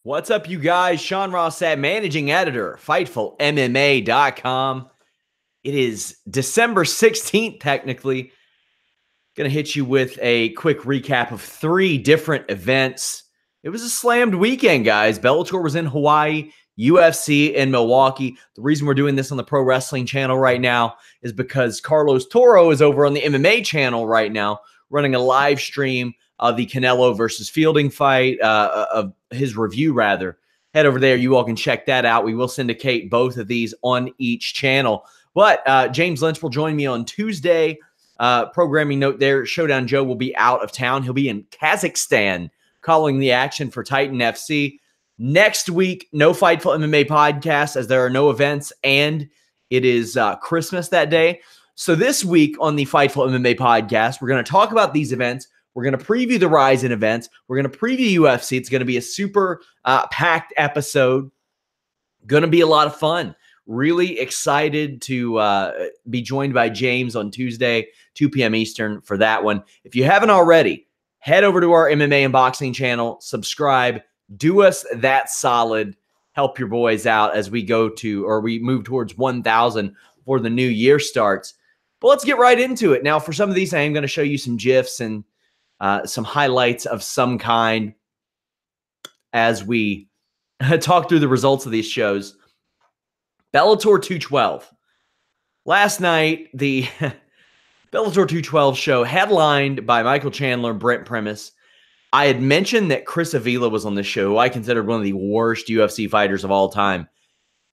What's up, you guys? Ross Sapp, managing editor, FightfulMMA.com. It is December 16th, technically. Going to hit you with a quick recap of 3 different events. It was a slammed weekend, guys. Bellator was in Hawaii, UFC in Milwaukee. The reason we're doing this on the Pro Wrestling channel right now is because Carlos Toro is over on the MMA channel right now, running a live stream of the Canelo versus Fielding fight, of his review, rather. Head over there. You all can check that out. We will syndicate both of these on each channel. But James Lynch will join me on Tuesday. Programming note there, Showdown Joe will be out of town. He'll be in Kazakhstan calling the action for Titan FC. Next week, no Fightful MMA podcast as there are no events, and it is Christmas that day. So this week on the Fightful MMA podcast, we're going to talk about these events. We're going to preview the Rizin events. We're going to preview UFC. It's going to be a super packed episode. Going to be a lot of fun. Really excited to be joined by James on Tuesday, 2 p.m. Eastern for that one. If you haven't already, head over to our MMA and boxing channel, subscribe, do us that solid, help your boys out as we we move towards 1,000 before the new year starts. But let's get right into it. Now, for some of these, I am going to show you some GIFs and some highlights of some kind as we talk through the results of these shows. Bellator 212. Last night, the Bellator 212 show headlined by Michael Chandler and Brent Primus. I had mentioned that Chris Avila was on the show, who I considered one of the worst UFC fighters of all time.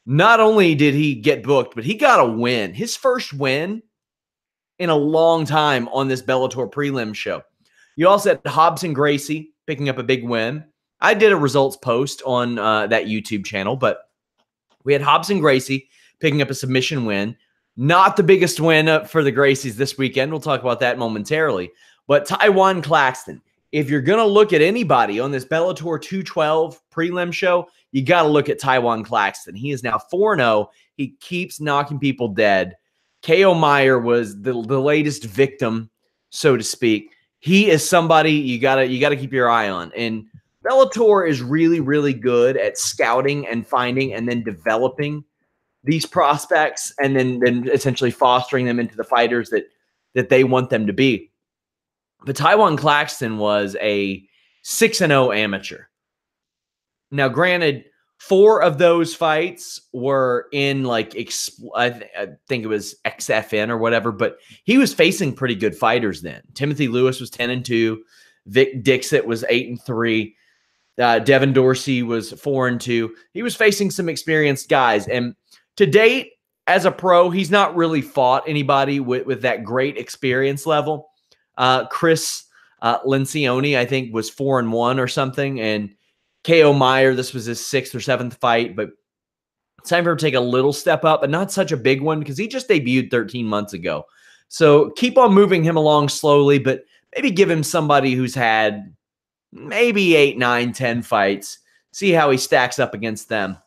Not only did he get booked, but he got a win. His first win in a long time on this Bellator prelim show. You also had Robson Gracie picking up a big win. I did a results post on that YouTube channel, but we had Robson Gracie picking up a submission win. Not the biggest win for the Gracies this weekend. We'll talk about that momentarily. But Taiwan Claxton, if you're going to look at anybody on this Bellator 212 prelim show, you got to look at Taiwan Claxton. He is now 4-0. He keeps knocking people dead. K.O. Meyer was the latest victim, so to speak. He is somebody you gotta keep your eye on. And Bellator is really, really good at scouting and finding and then developing these prospects and then essentially fostering them into the fighters that they want them to be. But Taiwan Claxton was a 6-0 amateur. Now, granted, 4 of those fights were in I think it was XFN or whatever, but he was facing pretty good fighters then. Timothy Lewis was 10-2. Vic Dixit was 8-3. Devin Dorsey was 4-2. He was facing some experienced guys. And to date, as a pro, he's not really fought anybody with that great experience level. Chris Lencioni, I think, was 4-1 or something. And K.O. Meyer, this was his 6th or 7th fight, but it's time for him to take a little step up, but not such a big one because he just debuted 13 months ago. So keep on moving him along slowly, but maybe give him somebody who's had maybe 8, 9, 10 fights. See how he stacks up against them.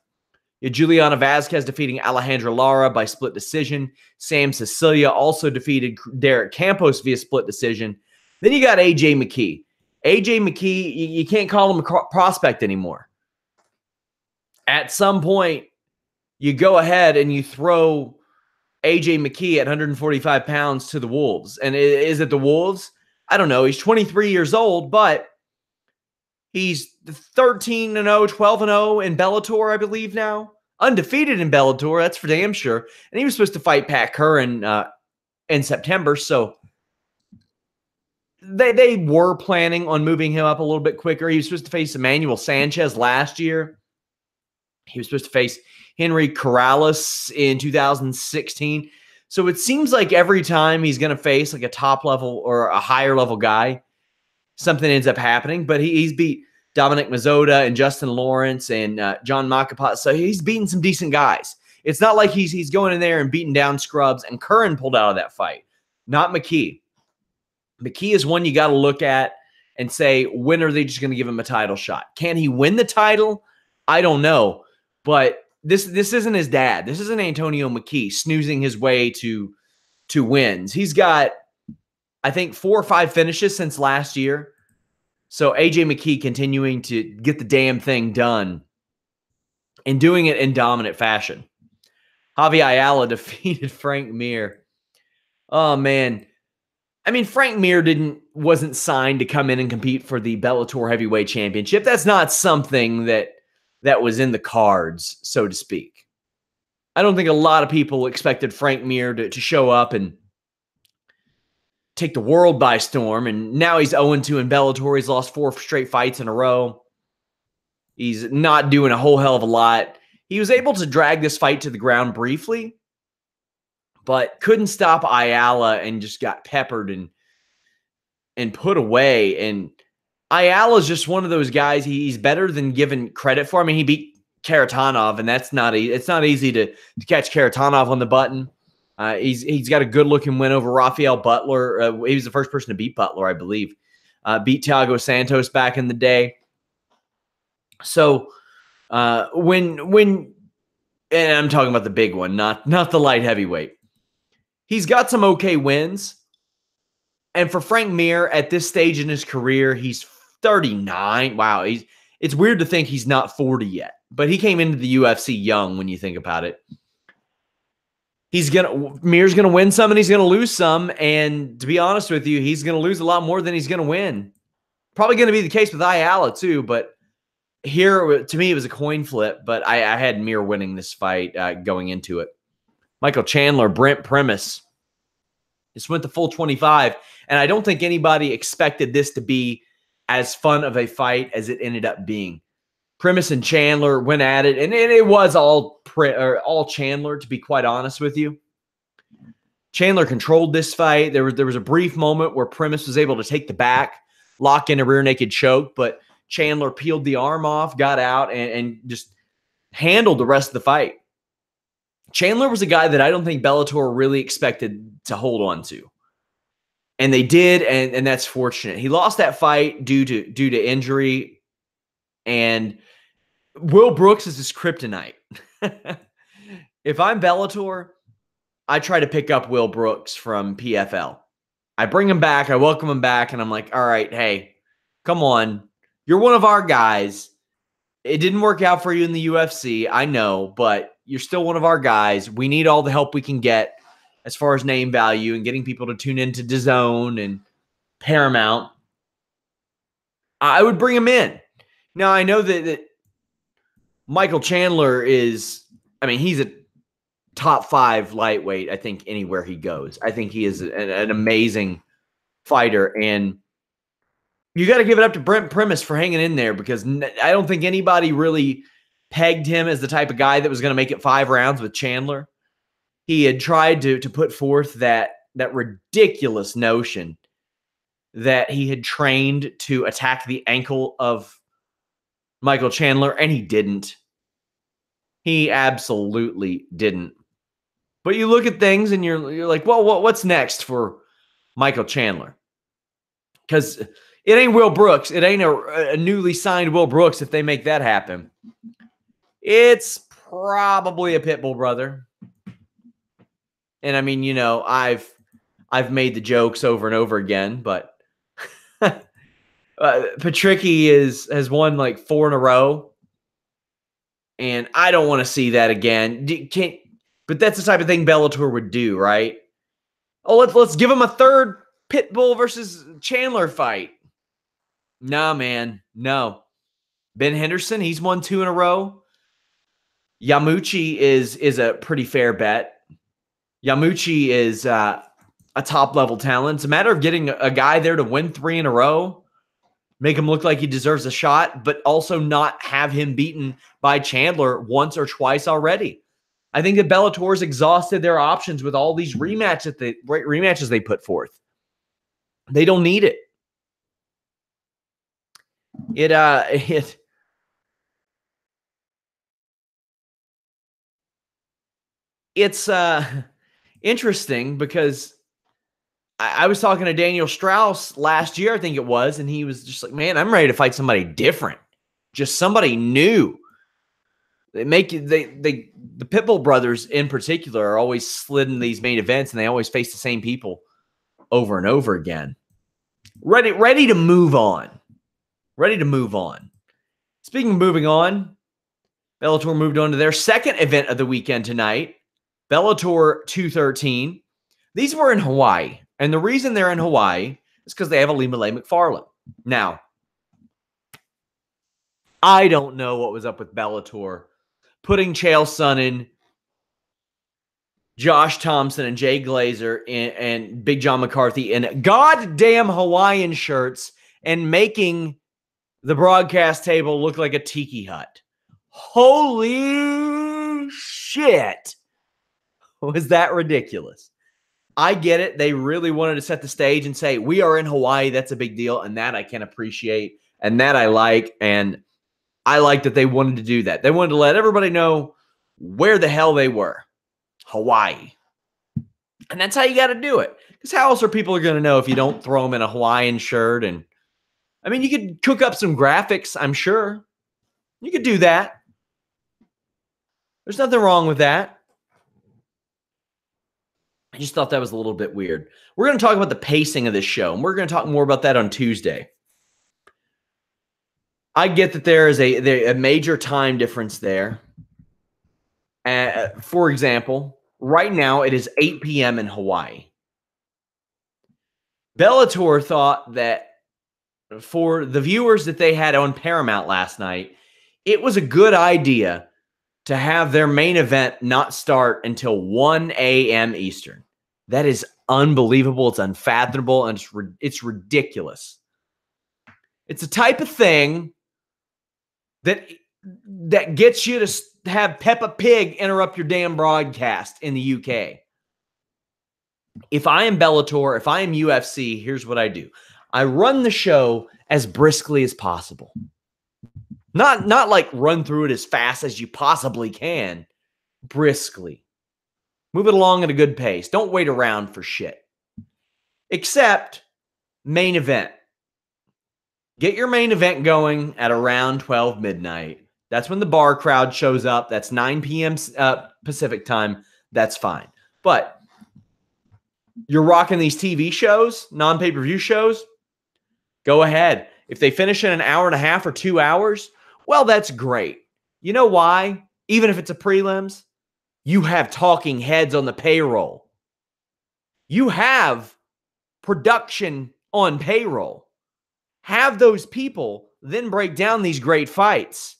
You had Juliana Vazquez defeating Alejandra Lara by split decision. Sam Cecilia also defeated Derek Campos via split decision. Then you got A.J. McKee. A.J. McKee, you can't call him a prospect anymore. At some point, you go ahead and you throw A.J. McKee at 145 pounds to the Wolves. And is it the Wolves? I don't know. He's 23 years old, but he's 13-0, 12-0 in Bellator, I believe now. Undefeated in Bellator, that's for damn sure. And he was supposed to fight Pat Curran in September, so they were planning on moving him up a little bit quicker. He was supposed to face Emmanuel Sanchez last year. He was supposed to face Henry Corrales in 2016. So it seems like every time he's going to face like a top level or a higher level guy, something ends up happening. But he's beat Dominic Mazzotta and Justin Lawrence and John Makapat. So he's beaten some decent guys. It's not like he's going in there and beating down scrubs, and Curran pulled out of that fight. Not McKee. McKee is one you got to look at and say, when are they just going to give him a title shot? Can he win the title? I don't know. But this isn't his dad. This isn't Antonio McKee snoozing his way to wins. He's got, I think, 4 or 5 finishes since last year. So AJ McKee continuing to get the damn thing done and doing it in dominant fashion. Javi Ayala defeated Frank Mir. Oh, man. I mean, Frank Mir wasn't signed to come in and compete for the Bellator Heavyweight Championship. That's not something that was in the cards, so to speak. I don't think a lot of people expected Frank Mir to show up and take the world by storm, and now he's 0-2 in Bellator. He's lost 4 straight fights in a row. He's not doing a whole hell of a lot. He was able to drag this fight to the ground briefly, but couldn't stop Ayala and just got peppered and put away. And Ayala's just one of those guys. He's better than given credit for. I mean, he beat Karatanov, and it's not easy to catch Karatanov on the button. He's got a good-looking win over Rafael Butler. He was the first person to beat Butler, I believe. Beat Thiago Santos back in the day. So when and I'm talking about the big one, not the light heavyweight. He's got some okay wins. And for Frank Mir at this stage in his career, he's 39. Wow, it's weird to think he's not 40 yet. But he came into the UFC young when you think about it. Mir's gonna win some and he's gonna lose some. And to be honest with you, he's gonna lose a lot more than he's gonna win. Probably gonna be the case with Ayala too, but here, to me, it was a coin flip, but I had Mir winning this fight going into it. Michael Chandler, Brent Primus. This went the full 25, and I don't think anybody expected this to be as fun of a fight as it ended up being. Primus and Chandler went at it, and it was all Chandler, to be quite honest with you. Chandler controlled this fight. There was a brief moment where Primus was able to take the back, lock in a rear naked choke, but Chandler peeled the arm off, got out, and just handled the rest of the fight. Chandler was a guy that I don't think Bellator really expected to hold on to. And they did, and that's fortunate. He lost that fight due to injury, and Will Brooks is his kryptonite. If I'm Bellator, I try to pick up Will Brooks from PFL. I bring him back, I welcome him back, and I'm like, all right, hey, come on. You're one of our guys. It didn't work out for you in the UFC, I know, but you're still one of our guys. We need all the help we can get as far as name value and getting people to tune into DAZN and Paramount. I would bring him in. Now, I know that Michael Chandler he's a top 5 lightweight, I think, anywhere he goes. I think he is an amazing fighter, and you got to give it up to Brent Primus for hanging in there, because I don't think anybody really pegged him as the type of guy that was going to make it 5 rounds with Chandler. He had tried to put forth that ridiculous notion that he had trained to attack the ankle of Michael Chandler, and he didn't. He absolutely didn't. But you look at things and you're like, well, what's next for Michael Chandler? Because it ain't Will Brooks. It ain't a newly signed Will Brooks if they make that happen. It's probably a Pitbull brother. And I mean, I've made the jokes over and over again, but Patricky has won like 4 in a row. And I don't want to see that again. But that's the type of thing Bellator would do, right? Oh, let's give him a third Pitbull versus Chandler fight. Nah, man. No. Ben Henderson, he's won 2 in a row. Yamuchi is a pretty fair bet. Yamuchi is a top-level talent. It's a matter of getting a guy there to win 3 in a row, make him look like he deserves a shot, but also not have him beaten by Chandler once or twice already. I think that Bellator's exhausted their options with all these rematches they put forth. They don't need it. It's interesting because I was talking to Daniel Strauss last year, I think it was, and he was just like, man, I'm ready to fight somebody different. Just somebody new. The Pitbull brothers in particular are always slid in these main events, and they always face the same people over and over again. Ready to move on. ready to move on. Speaking of moving on, Bellator moved on to their second event of the weekend tonight, Bellator 213. These were in Hawaii, and the reason they're in Hawaii is because they have AlimaLei McFarland. Now, I don't know what was up with Bellator putting Chael Sonnen, Josh Thompson, and Jay Glazer and Big John McCarthy in goddamn Hawaiian shirts and making the broadcast table look like a tiki hut. Holy shit. Was that ridiculous? I get it. They really wanted to set the stage and say, we are in Hawaii. That's a big deal. And that I can appreciate. And that I like. And I like that they wanted to do that. They wanted to let everybody know where the hell they were. Hawaii. And that's how you got to do it. Because how else are people going to know if you don't throw them in a Hawaiian shirt? And I mean, you could cook up some graphics, I'm sure. You could do that. There's nothing wrong with that. I just thought that was a little bit weird. We're going to talk about the pacing of this show, and we're going to talk more about that on Tuesday. I get that there is a major time difference there. For example, right now it is 8 p.m. in Hawaii. Bellator thought that for the viewers that they had on Paramount last night, it was a good idea to have their main event not start until 1 a.m. Eastern. That is unbelievable. It's unfathomable, and it's ridiculous. It's a type of thing that gets you to have Peppa Pig interrupt your damn broadcast in the UK. If I am Bellator, if I am UFC, here's what I do. I run the show as briskly as possible. Not like run through it as fast as you possibly can. Briskly. Move it along at a good pace. Don't wait around for shit. Except main event. Get your main event going at around 12 midnight. That's when the bar crowd shows up. That's 9 p.m. Pacific time. That's fine. But you're rocking these TV shows, non-pay-per-view shows, go ahead. If they finish in an hour and a half or 2 hours, well, that's great. You know why? Even if it's a prelims, you have talking heads on the payroll. You have production on payroll. Have those people then break down these great fights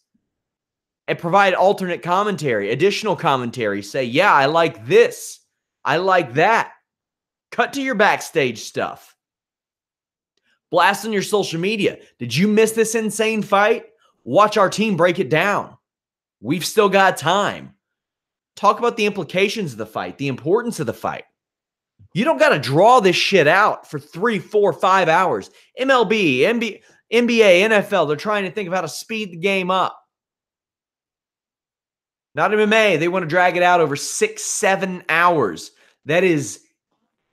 and provide alternate commentary, additional commentary. Say, yeah, I like this. I like that. Cut to your backstage stuff. Blast on your social media. Did you miss this insane fight? Watch our team break it down. We've still got time. Talk about the implications of the fight, the importance of the fight. You don't got to draw this shit out for 3, 4, 5 hours. MLB, NBA, NFL, they're trying to think of how to speed the game up. Not MMA. They want to drag it out over 6, 7 hours. That is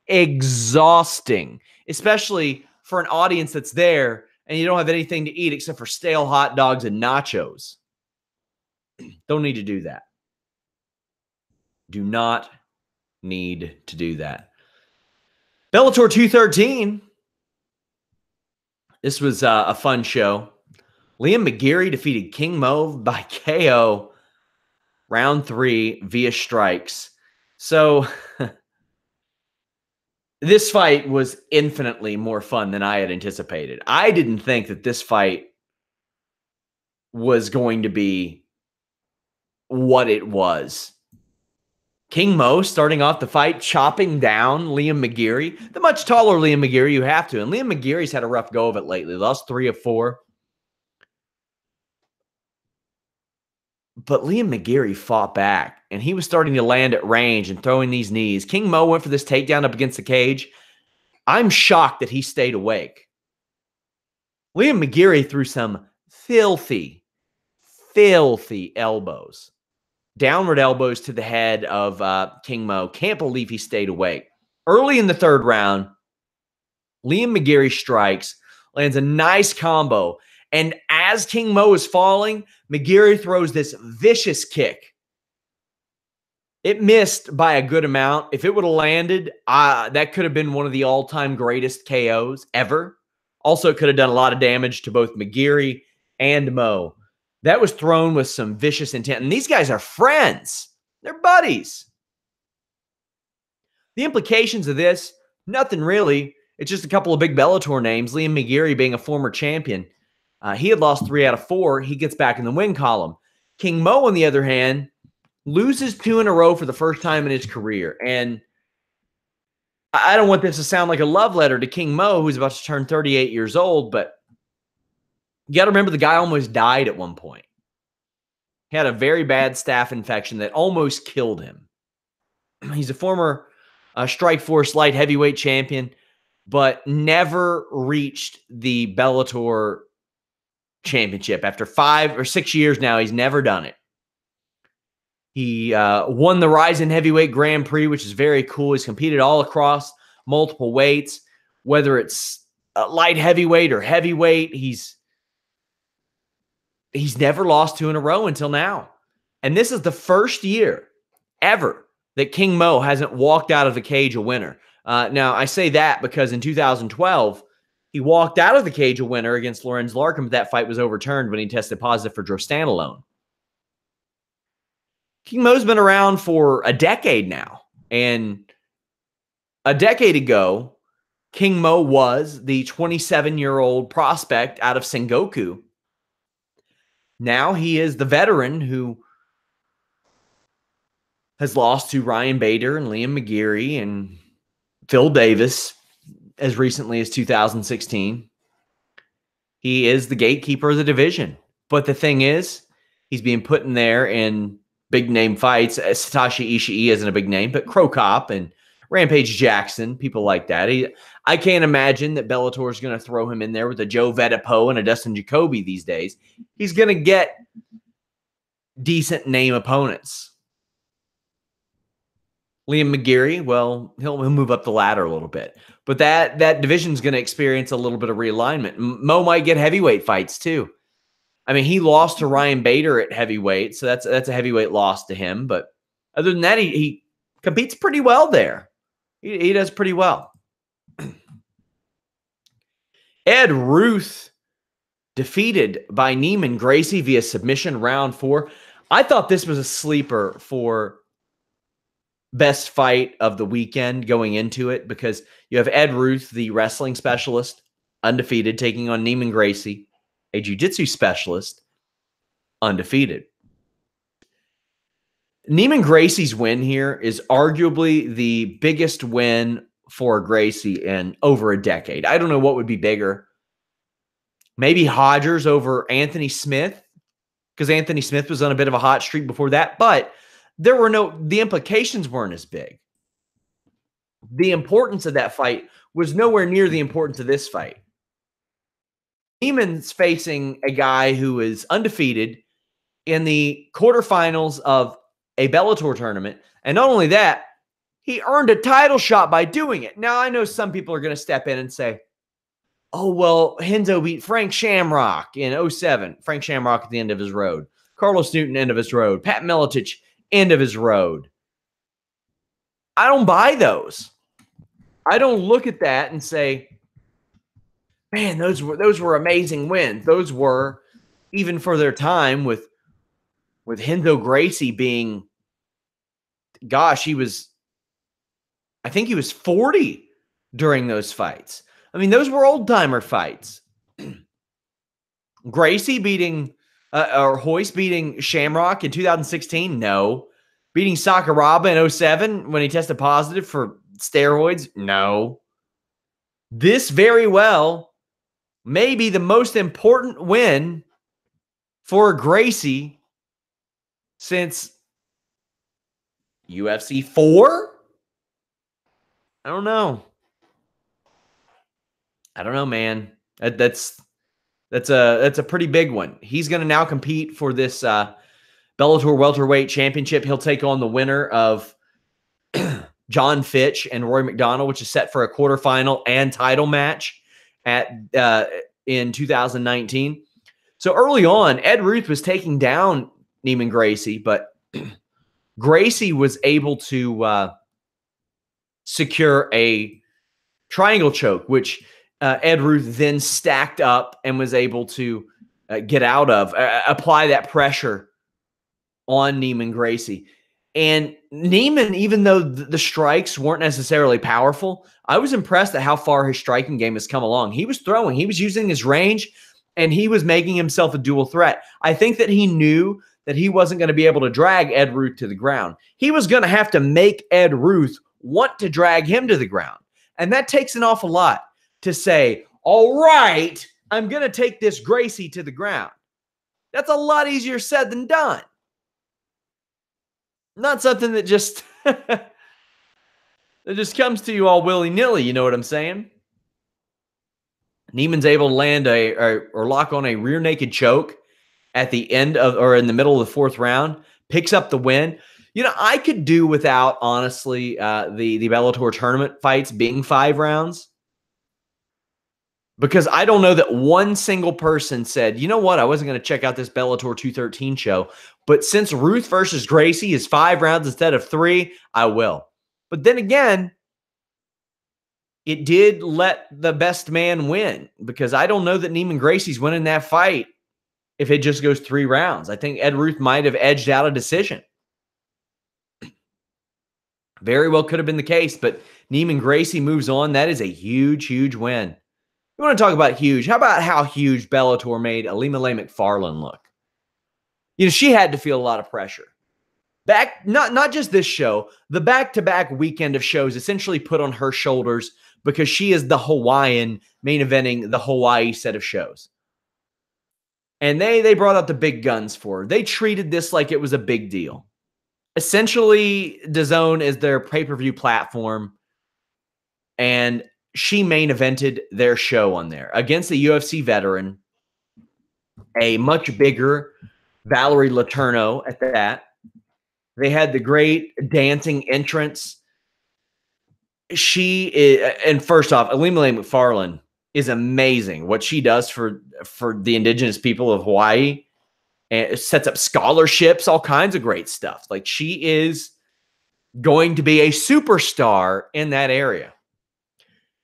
exhausting, especially for an audience that's there and you don't have anything to eat except for stale hot dogs and nachos. Don't need to do that. Do not need to do that. Bellator 213. This was a fun show. Liam McGeary defeated King Mo by KO round 3 via strikes. So this fight was infinitely more fun than I had anticipated. I didn't think that this fight was going to be what it was. King Mo starting off the fight, chopping down Liam McGeary, the much taller Liam McGeary, you have to. And Liam McGeary's had a rough go of it lately. Lost 3 of 4. But Liam McGeary fought back, and he was starting to land at range and throwing these knees. King Mo went for this takedown up against the cage. I'm shocked that he stayed awake. Liam McGeary threw some filthy elbows. Downward elbows to the head of King Mo. Can't believe he stayed awake. Early in the third round, Liam McGeary strikes, lands a nice combo. And as King Mo is falling, McGeary throws this vicious kick. It missed by a good amount. If it would have landed, that could have been one of the all-time greatest KOs ever. Also could have done a lot of damage to both McGeary and Mo. That was thrown with some vicious intent. And these guys are friends. They're buddies. The implications of this, nothing really. It's just a couple of big Bellator names. Liam McGeary being a former champion. He had lost 3 out of 4. He gets back in the win column. King Mo, on the other hand, loses 2 in a row for the first time in his career. And I don't want this to sound like a love letter to King Mo, who's about to turn 38 years old, but you got to remember the guy almost died at one point. He had a very bad staph infection that almost killed him. He's a former Strikeforce light heavyweight champion, but never reached the Bellator championship. After 5 or 6 years now, he's never done it. He won the Rising Heavyweight Grand Prix, which is very cool. He's competed all across multiple weights, whether it's light heavyweight or heavyweight. He's never lost 2 in a row until now. And this is the first year ever that King Mo hasn't walked out of the cage a winner. Now, I say that because in 2012, he walked out of the cage a winner against Lorenz Larkin, but that fight was overturned when he tested positive for drostanolone. King Mo's been around for a decade now. And a decade ago, King Mo was the 27-year-old prospect out of Sengoku. Now he is the veteran who has lost to Ryan Bader and Liam McGeary and Phil Davis as recently as 2016. He is the gatekeeper of the division. But the thing is, he's being put in there in big-name fights. Satoshi Ishii isn't a big name, but Crow Cop and Rampage Jackson, people like that. I can't imagine that Bellator is going to throw him in there with a Joe Vetapo and a Dustin Jacoby these days. He's going to get decent name opponents. Liam McGeary, well, he'll move up the ladder a little bit. But that division's going to experience a little bit of realignment. Mo might get heavyweight fights too. I mean, he lost to Ryan Bader at heavyweight, so that's a heavyweight loss to him. But other than that, he competes pretty well there. He does pretty well. Ed Ruth defeated by Nieman Gracie via submission round 4. I thought this was a sleeper for best fight of the weekend going into it because you have Ed Ruth, the wrestling specialist, undefeated, taking on Nieman Gracie, a jiu-jitsu specialist, undefeated. Nieman Gracie's win here is arguably the biggest win for Gracie in over a decade. I don't know what would be bigger. Maybe Hodgers over Anthony Smith, because Anthony Smith was on a bit of a hot streak before that, but the implications weren't as big. The importance of that fight was nowhere near the importance of this fight. Nieman's facing a guy who is undefeated in the quarterfinals of a Bellator tournament. And not only that, he earned a title shot by doing it. Now, I know some people are going to step in and say, oh, well, Henzo beat Frank Shamrock in 2007. Frank Shamrock at the end of his road. Carlos Newton, end of his road. Pat Miletich, end of his road. I don't buy those. I don't look at that and say, man, those were amazing wins. Those were, even for their time, with Henzo Gracie being, gosh, I think he was 40 during those fights. I mean, those were old-timer fights. Gracie beating, or Hoist beating Shamrock in 2016? No. Beating Sakuraba in 2007 when he tested positive for steroids? No. This very well may be the most important win for Gracie since UFC 4? I don't know. I don't know, man. That's a pretty big one. He's going to now compete for this Bellator welterweight championship. He'll take on the winner of John Fitch and Roy McDonald, which is set for a quarterfinal and title match in 2019. So early on, Ed Ruth was taking down Nieman Gracie, but Gracie was able to secure a triangle choke, which Ed Ruth then stacked up and was able to get out of, apply that pressure on Nieman Gracie. And Nieman, even though the strikes weren't necessarily powerful, I was impressed at how far his striking game has come along. He was throwing, he was using his range, and he was making himself a dual threat. I think that he knew that he wasn't going to be able to drag Ed Ruth to the ground. He was going to have to make Ed Ruth want to drag him to the ground. And that takes an awful lot to say, all right, I'm going to take this Gracie to the ground. That's a lot easier said than done. Not something that just that just comes to you all willy-nilly, you know what I'm saying? Nieman's able to land or lock on a rear naked choke at the end of, or in the middle of the fourth round, picks up the win. You know, I could do without, honestly, the Bellator tournament fights being 5 rounds, because I don't know that one single person said, you know what, I wasn't going to check out this Bellator 213 show, but since Ruth versus Gracie is 5 rounds instead of 3, I will. But then again, it did let the best man win, because I don't know that Nieman Gracie's winning that fight if it just goes 3 rounds. I think Ed Ruth might have edged out a decision. Very well could have been the case, but Nieman Gracie moves on. That is a huge, huge win. You want to talk about huge? How about how huge Bellator made AlimaLei McFarland look? You know, she had to feel a lot of pressure. Not just this show, the back-to-back weekend of shows essentially put on her shoulders, because she is the Hawaiian main eventing the Hawaii set of shows. And they brought out the big guns for her. They treated this like it was a big deal. Essentially, DAZN is their pay-per-view platform, and she main evented their show on there against a UFC veteran, a much bigger Valerie Letourneau at that. They had the great dancing entrance. She is, and first off, AlimaLei McFarland is amazing. What she does for the indigenous people of Hawaii, and it sets up scholarships, all kinds of great stuff. Like, she is going to be a superstar in that area.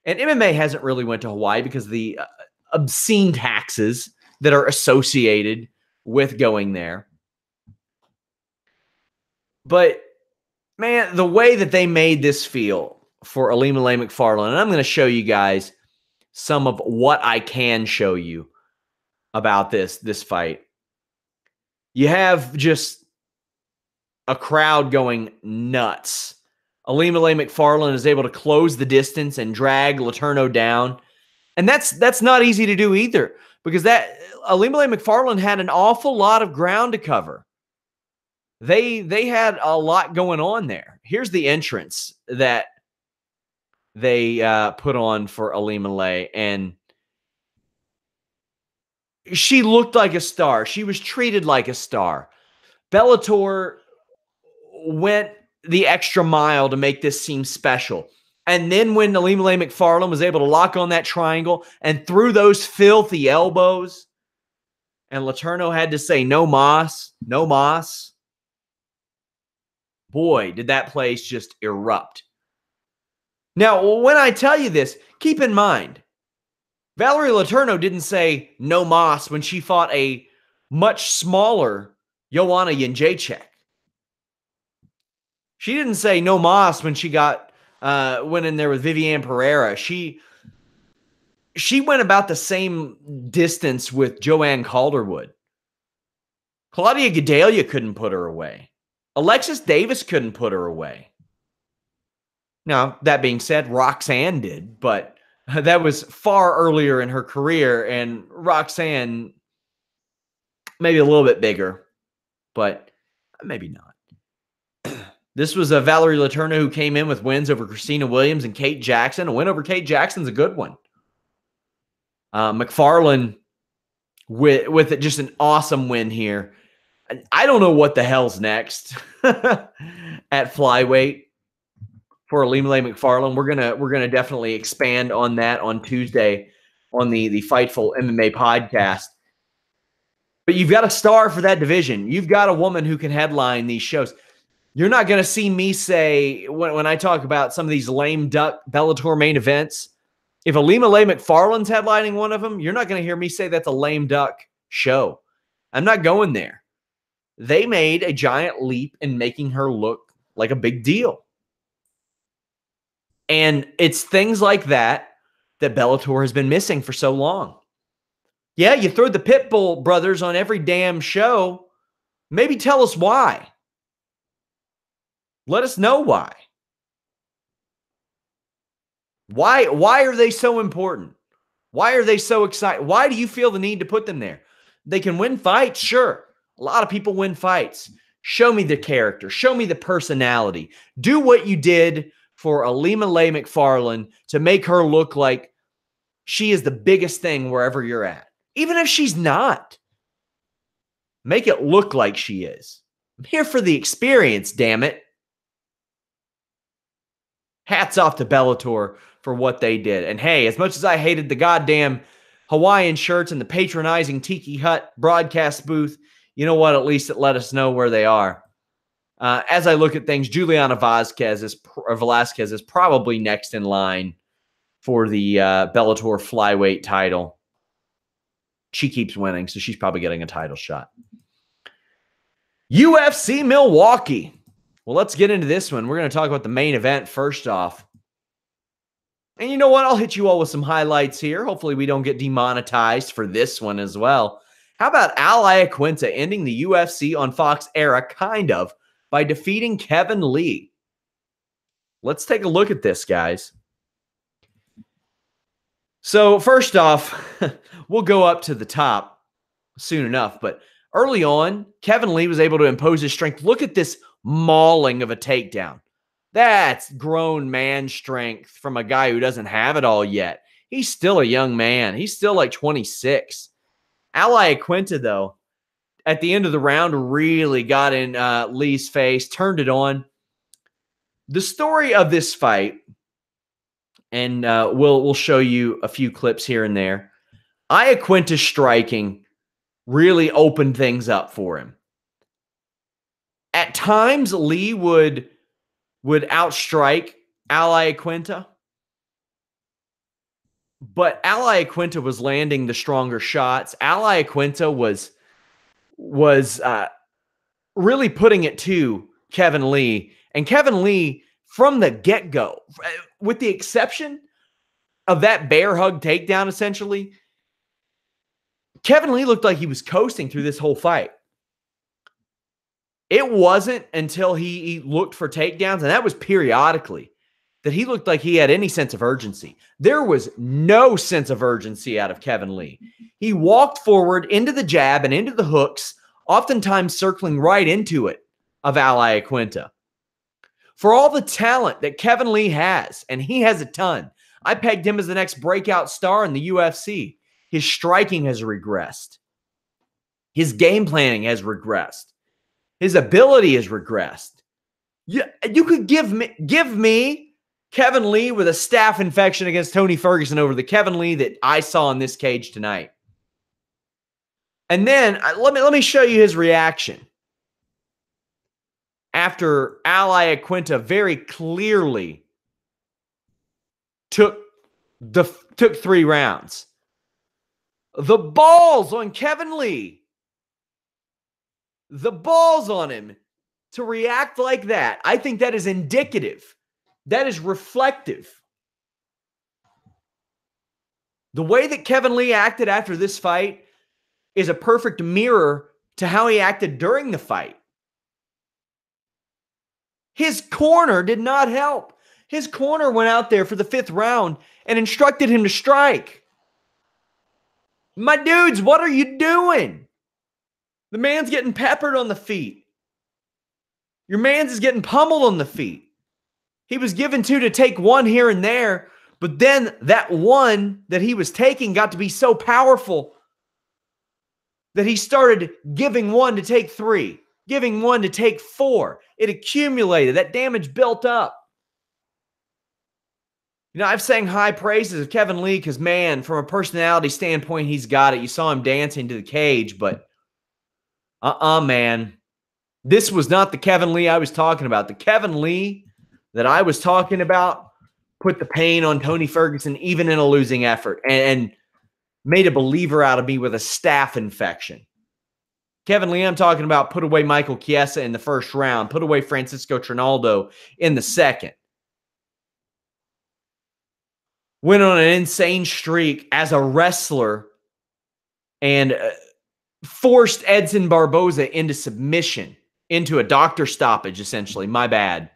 And MMA hasn't really went to Hawaii because of the obscene taxes that are associated with going there. But, man, the way that they made this feel for AlimaLei McFarland, and I'm going to show you guys some of what I can show you about this fight. You have just a crowd going nuts. AlimaLei McFarland is able to close the distance and drag Letourneau down. And that's not easy to do either, because that AlimaLei McFarland had an awful lot of ground to cover. They had a lot going on there. Here's the entrance that they put on for AlimaLei, and she looked like a star. She was treated like a star. Bellator went the extra mile to make this seem special. And then when AlimaLei McFarland was able to lock on that triangle and threw those filthy elbows, and Letourneau had to say, no mas, no mas. Boy, did that place just erupt. Now, when I tell you this, keep in mind, Valerie Letourneau didn't say no mas when she fought a much smaller Joanna Jędrzejczyk. She didn't say no mas when she went in there with Viviane Pereira. She went about the same distance with Joanne Calderwood. Claudia Gadelha couldn't put her away. Alexis Davis couldn't put her away. Now, that being said, Roxanne did, but that was far earlier in her career, and Roxanne maybe a little bit bigger, but maybe not. This was a Valerie Letourneau who came in with wins over Christina Williams and Kate Jackson. A win over Kate Jackson's a good one. McFarland with just an awesome win here. I don't know what the hell's next at flyweight for AlimaLei McFarland. We're gonna definitely expand on that on Tuesday on the Fightful MMA podcast. But you've got a star for that division. You've got a woman who can headline these shows. You're not going to see me say, when I talk about some of these lame duck Bellator main events, If AlimaLei MacFarlane's headlining one of them, you're not going to hear me say that's a lame duck show. I'm not going there. They made a giant leap in making her look like a big deal. And it's things like that that Bellator has been missing for so long. Yeah, you throw the Pitbull brothers on every damn show. Maybe tell us why. Let us know why. Why are they so important? Why are they so excited? Why do you feel the need to put them there? They can win fights, sure. A lot of people win fights. Show me the character. Show me the personality. Do what you did for AlimaLei MacFarlane to make her look like she is the biggest thing wherever you're at. Even if she's not. Make it look like she is. I'm here for the experience, damn it. Hats off to Bellator for what they did. And hey, as much as I hated the goddamn Hawaiian shirts and the patronizing Tiki Hut broadcast booth, you know what? At least it let us know where they are. As I look at things, Juliana Velasquez is probably next in line for the Bellator flyweight title. She keeps winning, so she's probably getting a title shot. UFC Milwaukee. Well, let's get into this one. We're going to talk about the main event first off. And you know what? I'll hit you all with some highlights here. Hopefully we don't get demonetized for this one as well. How about Iaquinta ending the UFC on Fox era, kind of, by defeating Kevin Lee? Let's take a look at this, guys. So first off, we'll go up to the top soon enough. But early on, Kevin Lee was able to impose his strength. Look at this mauling of a takedown. That's grown man strength from a guy who doesn't have it all yet. He's still a young man. He's still like 26. Iaquinta, though, at the end of the round, really got in Lee's face, turned it on. The story of this fight, and we'll show you a few clips here and there. Iaquinta's striking really opened things up for him. At times, Lee would outstrike Iaquinta, but Iaquinta was landing the stronger shots. Iaquinta was really putting it to Kevin Lee. And Kevin Lee, from the get-go, with the exception of that bear hug takedown, essentially, Kevin Lee looked like he was coasting through this whole fight. It wasn't until he looked for takedowns, and that was periodically, that he looked like he had any sense of urgency. There was no sense of urgency out of Kevin Lee. He walked forward into the jab and into the hooks, oftentimes circling right into it of Iaquinta. For all the talent that Kevin Lee has, and he has a ton, I pegged him as the next breakout star in the UFC. His striking has regressed. His game planning has regressed. His ability has regressed. You could give me Kevin Lee with a staph infection against Tony Ferguson over the Kevin Lee that I saw in this cage tonight. And then let me show you his reaction after Iaquinta very clearly took 3 rounds. The balls on Kevin Lee. The balls on him to react like that. I think that is indicative. That is reflective. The way that Kevin Lee acted after this fight is a perfect mirror to how he acted during the fight. His corner did not help. His corner went out there for the 5th round and instructed him to strike. My dudes, what are you doing? The man's getting peppered on the feet. Your man's is getting pummeled on the feet. He was given 2 to take 1 here and there, but then that 1 that he was taking got to be so powerful that he started giving 1 to take 3, giving 1 to take 4. It accumulated. That damage built up. You know, I've sang high praises of Kevin Lee because, man, from a personality standpoint, he's got it. You saw him dancing to the cage, but man. This was not the Kevin Lee I was talking about. The Kevin Lee that I was talking about put the pain on Tony Ferguson, even in a losing effort, and made a believer out of me with a staph infection. Kevin Lee, I'm talking about, put away Michael Chiesa in the first round, put away Francisco Trinaldo in the second. Went on an insane streak as a wrestler and forced Edson Barboza into submission, into a doctor stoppage, essentially. My bad.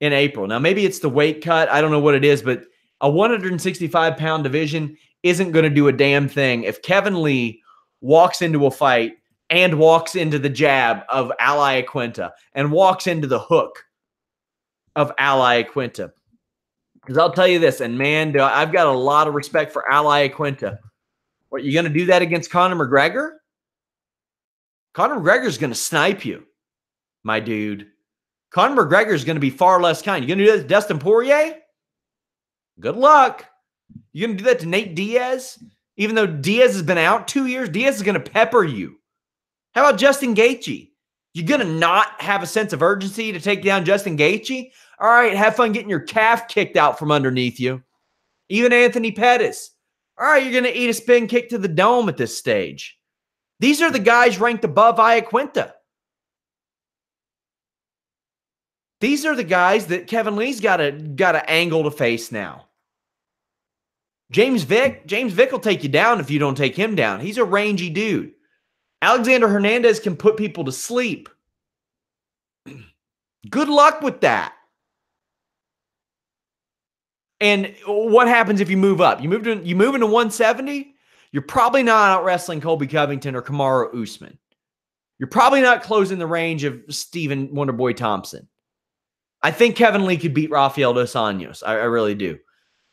In April. Now, maybe it's the weight cut. I don't know what it is, but a 165-pound division isn't going to do a damn thing if Kevin Lee walks into a fight and walks into the jab of Iaquinta and walks into the hook of Iaquinta. Because I'll tell you this, and man, I've got a lot of respect for Iaquinta. What, you going to do that against Conor McGregor? Conor McGregor's going to snipe you, my dude. Conor McGregor is going to be far less kind. You going to do that to Dustin Poirier? Good luck. You going to do that to Nate Diaz? Even though Diaz has been out 2 years, Diaz is going to pepper you. How about Justin Gaethje? You going to not have a sense of urgency to take down Justin Gaethje? All right, have fun getting your calf kicked out from underneath you. Even Anthony Pettis. All right, you're going to eat a spin kick to the dome at this stage. These are the guys ranked above Iaquinta. These are the guys that Kevin Lee's got to angle to face now. James Vick will take you down if you don't take him down. He's a rangy dude. Alexander Hernandez can put people to sleep. Good luck with that. And what happens if you move up? You move into 170? You're probably not out wrestling Colby Covington or Kamaru Usman. You're probably not closing the range of Stephen Wonderboy Thompson. I think Kevin Lee could beat Rafael dos Anjos. I really do.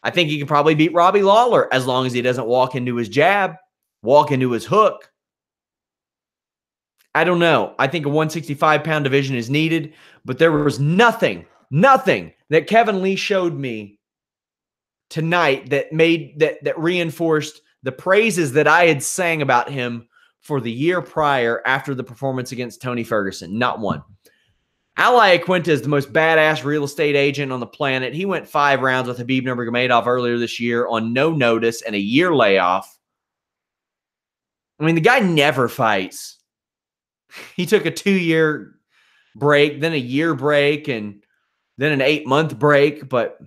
I think he could probably beat Robbie Lawler as long as he doesn't walk into his jab, walk into his hook. I don't know. I think a 165-pound division is needed, but there was nothing that Kevin Lee showed me tonight that reinforced the praises that I had sang about him for the year prior after the performance against Tony Ferguson. Not one. Iaquinta is the most badass real estate agent on the planet. He went 5 rounds with Khabib Nurmagomedov earlier this year on no notice and a year layoff. I mean, the guy never fights. He took a 2-year break, then a year break, and then an 8-month break, but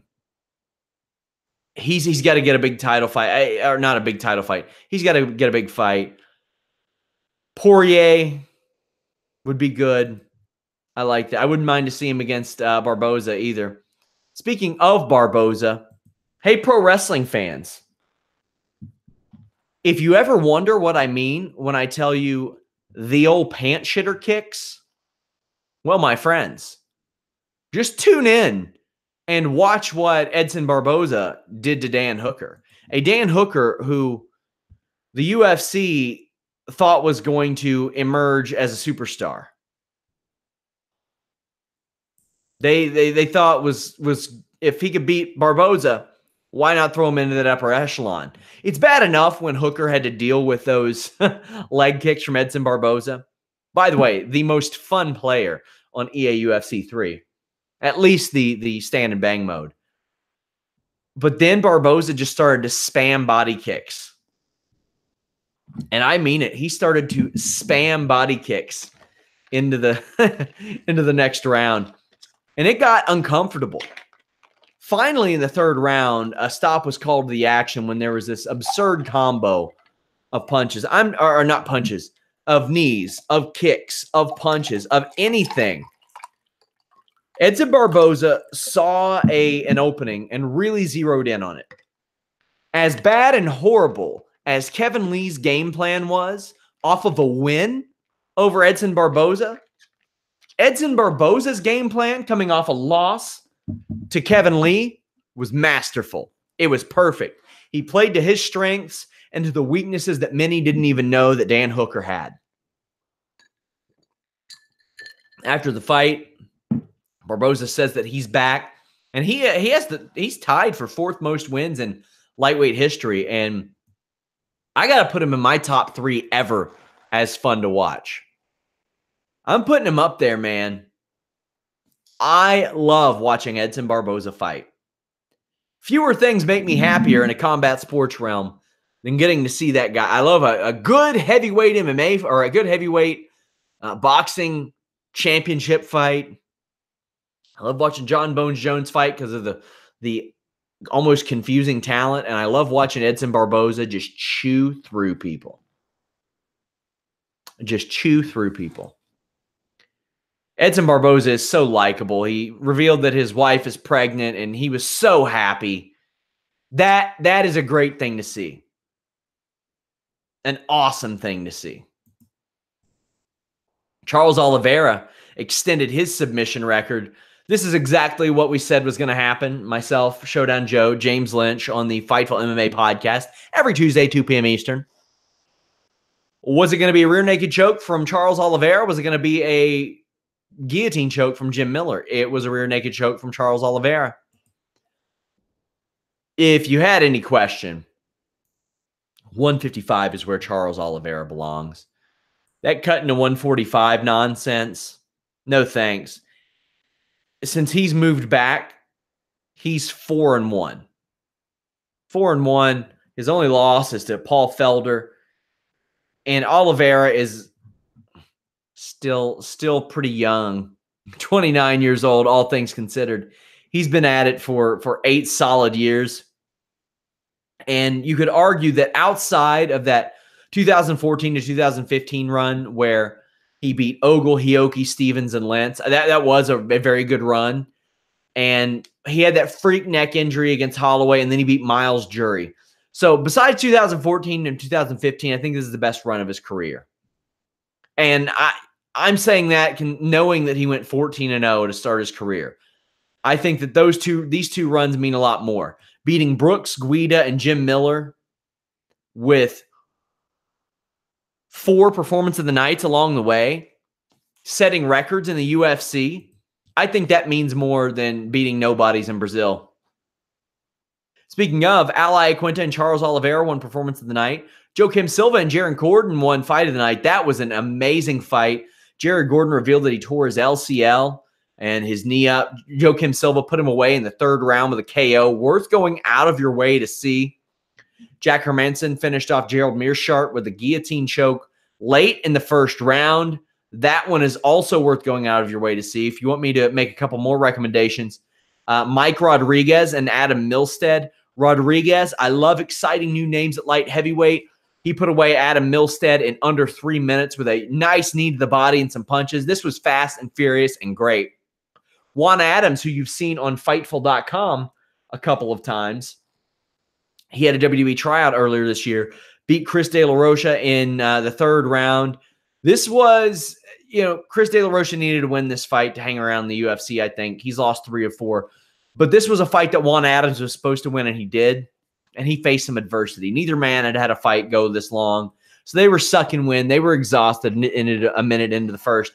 he's got to get a big title fight. Or not a big title fight. He's got to get a big fight. Poirier would be good. I like that. I wouldn't mind to see him against Barboza either. Speaking of Barboza, hey, pro wrestling fans, if you ever wonder what I mean when I tell you the old pant shitter kicks, well, my friends, just tune in and watch what Edson Barboza did to Dan Hooker. A Dan Hooker who the UFC thought was going to emerge as a superstar. They thought was if he could beat Barboza, why not throw him into that upper echelon? It's bad enough when Hooker had to deal with those leg kicks from Edson Barboza. By the way, the most fun player on EA UFC 3. At least the stand and bang mode. But then Barboza just started to spam body kicks. And I mean it. He started to spam body kicks into the into the next round. And it got uncomfortable. Finally, in the third round, a stop was called to the action when there was this absurd combo of punches. Or not punches, of knees, of kicks, of punches, of anything. Edson Barboza saw an opening and really zeroed in on it. As bad and horrible as Kevin Lee's game plan was off of a win over Edson Barboza, Edson Barboza's game plan coming off a loss to Kevin Lee was masterful. It was perfect. He played to his strengths and to the weaknesses that many didn't even know that Dan Hooker had. After the fight, Barboza says that he's back, and he's tied for 4th most wins in lightweight history, and I got to put him in my top 3 ever as fun to watch. I'm putting him up there, man. I love watching Edson Barboza fight. Fewer things make me happier in a combat sports realm than getting to see that guy. I love a good heavyweight MMA or a good heavyweight boxing championship fight. I love watching John Bones Jones fight because of the almost confusing talent, and I love watching Edson Barboza just chew through people. Just chew through people. Edson Barboza is so likable. He revealed that his wife is pregnant, and he was so happy. That is a great thing to see. An awesome thing to see. Charles Oliveira extended his submission record. This is exactly what we said was going to happen. Myself, Showdown Joe, James Lynch on the Fightful MMA podcast every Tuesday, 2 p.m. Eastern. Was it going to be a rear naked choke from Charles Oliveira? Was it going to be a guillotine choke from Jim Miller? It was a rear naked choke from Charles Oliveira. If you had any question, 155 is where Charles Oliveira belongs. That cut into 145 nonsense, no thanks. Since he's moved back, he's 4-1. 4-1. His only loss is to Paul Felder. And Oliveira is still pretty young. 29 years old, all things considered. He's been at it for 8 solid years. And you could argue that outside of that 2014 to 2015 run where he beat Ogle, Hioki, Stevens, and Lentz, that was a very good run. And he had that freak neck injury against Holloway, and then he beat Miles Jury. So besides 2014 and 2015, I think this is the best run of his career. And I'm saying that knowing that he went 14-0 to start his career. I think that these two runs mean a lot more. Beating Brooks, Guida, and Jim Miller with 4 performance of the nights along the way, setting records in the UFC. I think that means more than beating nobodies in Brazil. Speaking of, Iaquinta and Charles Oliveira won performance of the night. Joaquim Silva and Jaron Gordon won fight of the night. That was an amazing fight. Jared Gordon revealed that he tore his LCL and his knee up. Joaquim Silva put him away in the 3rd round with a KO. Worth going out of your way to see. Jack Hermanson finished off Gerald Meerschaert with a guillotine choke late in the 1st round. That one is also worth going out of your way to see. If you want me to make a couple more recommendations, Mike Rodriguez and Adam Milstead. Rodriguez, I love exciting new names at light heavyweight. He put away Adam Milstead in under 3 minutes with a nice knee to the body and some punches. This was fast and furious and great. Juan Adams, who you've seen on Fightful.com a couple of times, he had a WWE tryout earlier this year, beat Chris De La Rocha in the 3rd round. This was, Chris De La Rocha needed to win this fight to hang around the UFC, I think. He's lost 3 of 4. But this was a fight that Juan Adams was supposed to win, and he did. And he faced some adversity. Neither man had had a fight go this long. So they were suck and win. They were exhausted a minute into the first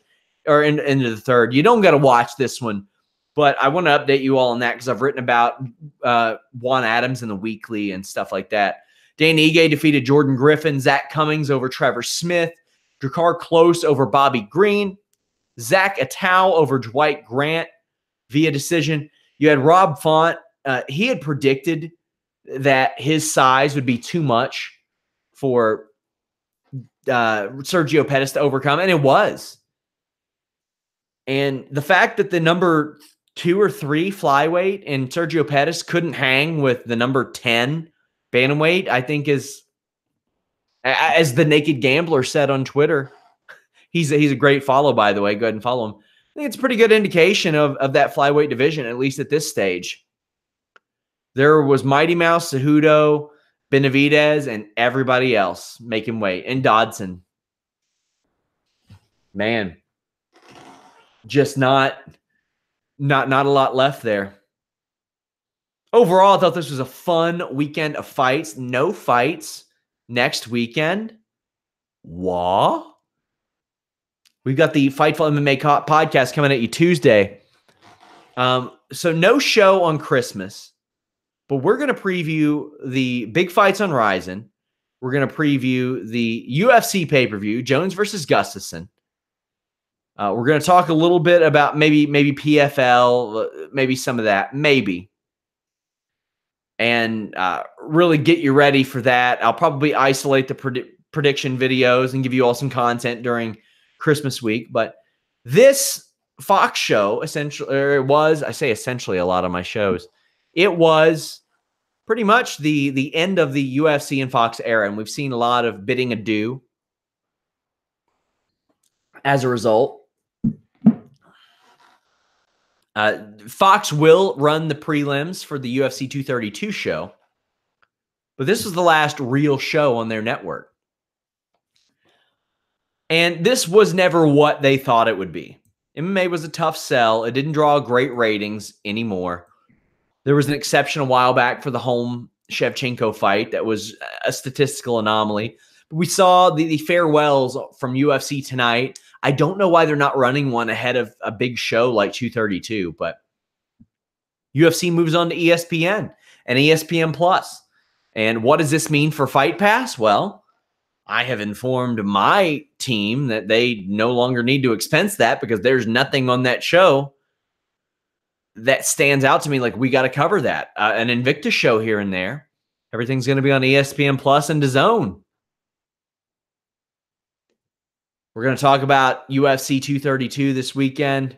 or into the 3rd. You don't got to watch this one. But I want to update you all on that because I've written about Juan Adams in the weekly and stuff like that. Dan Ige defeated Jordan Griffin. Zach Cummings over Trevor Smith. Drakkar Klose over Bobby Green. Zach Atau over Dwight Grant via decision. You had Rob Font. He had predicted that his size would be too much for Sergio Pettis to overcome, and it was. And the fact that the number 2 or 3 flyweight and Sergio Pettis couldn't hang with the number 10 bantamweight, I think is, as the Naked Gambler said on Twitter, he's a great follow, by the way. Go ahead and follow him. I think it's a pretty good indication of that flyweight division, at least at this stage. There was Mighty Mouse, Cejudo, Benavidez, and everybody else making weight. And Dodson. Man. Just not a lot left there. Overall, I thought this was a fun weekend of fights. No fights next weekend. Wah. We've got the Fightful MMA podcast coming at you Tuesday. So no show on Christmas. But we're going to preview the big fights on Ryzen. We're going to preview the UFC pay-per-view, Jones versus Gustafsson. We're going to talk a little bit about maybe PFL, maybe some of that, maybe. and really get you ready for that. I'll probably isolate the prediction videos and give you all some content during Christmas week. But this Fox show, essentially, or it was, I say essentially a lot of my shows, it was pretty much the end of the UFC and Fox era, and we've seen a lot of bidding adieu as a result. Fox will run the prelims for the UFC 232 show, but this was the last real show on their network. And this was never what they thought it would be. MMA was a tough sell. It didn't draw great ratings anymore. There was an exception a while back for the home Shevchenko fight that was a statistical anomaly. But we saw the farewells from UFC tonight. I don't know why they're not running one ahead of a big show like 232, but UFC moves on to ESPN and ESPN Plus. And what does this mean for Fight Pass? Well, I have informed my team that they no longer need to expense that because there's nothing on that show that stands out to me like we got to cover that. An Invicta show here and there. Everything's going to be on ESPN Plus and DAZN. We're going to talk about UFC 232 this weekend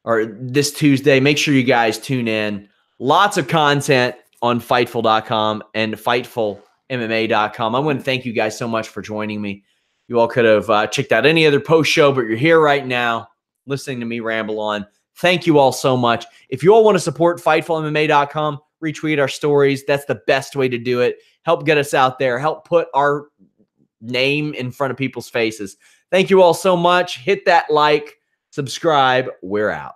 or this Tuesday. Make sure you guys tune in. Lots of content on Fightful.com and FightfulMMA.com. I want to thank you guys so much for joining me. You all could have checked out any other post show, but you're here right now listening to me ramble on. Thank you all so much. If you all want to support FightfulMMA.com, retweet our stories. That's the best way to do it. Help get us out there. Help put our name in front of people's faces. Thank you all so much. Hit that like, subscribe. We're out.